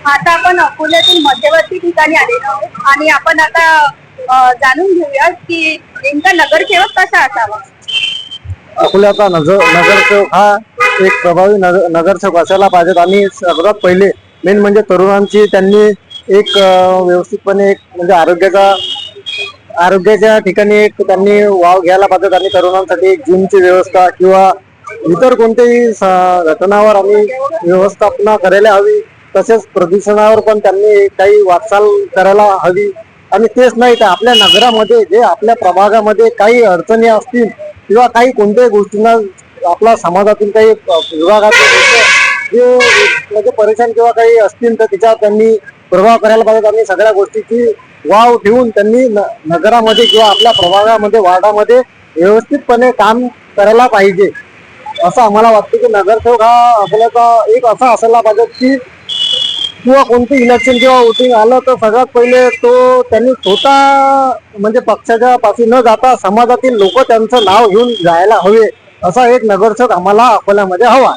आता आपण अकोल्यातील मध्यवर्ती ठिकाणी आलेलो आहोत आणि आपण आता जाणून घेऊया की नेमका नगरसेवक कसा असावा. अकोल्याचा नगरसेवक हा एक प्रभावी नगरसेवक असायला पाहिजेत. आणि सर्वात पहिले मेन म्हणजे तरुणांची त्यांनी एक व्यवस्थितपणे एक म्हणजे आरोग्याच्या ठिकाणी एक त्यांनी वाव घ्यायला पाहिजेत. आणि तरुणांसाठी एक जिमची व्यवस्था किंवा इतर कोणत्याही घटनावर आम्ही व्यवस्थापना करायला हवी. तसेच प्रदूषणावर पण त्यांनी काही वाटचाल करायला हवी. आणि तेच नाही तर आपल्या नगरामध्ये जे आपल्या प्रभागामध्ये काही अडचणी असतील किंवा काही कोणत्याही गोष्टींना आपला समाजातील काही विभागातील जे म्हणजे परेशान किंवा काही असतील तर त्याच्यावर त्यांनी प्रभाव करायला पाहिजे. आणि सगळ्या गोष्टीची वाव ठेवून त्यांनी नगरामध्ये किंवा आपल्या प्रभागामध्ये वार्डामध्ये व्यवस्थितपणे काम करायला पाहिजे असं आम्हाला वाटतं. की नगरसेवक हा आपल्याचा एक असा असायला पाहिजे की किंवा कोणती इलेक्शन किंवा वोटिंग आलं तर सगळ्यात पहिले तो त्यांनी स्वतः म्हणजे पक्षाच्या पाठी न जाता समाजातील लोक त्यांचं नाव घेऊन जायला हवे. असा एक नगरसेवक आम्हाला अकोल्यामध्ये हवा.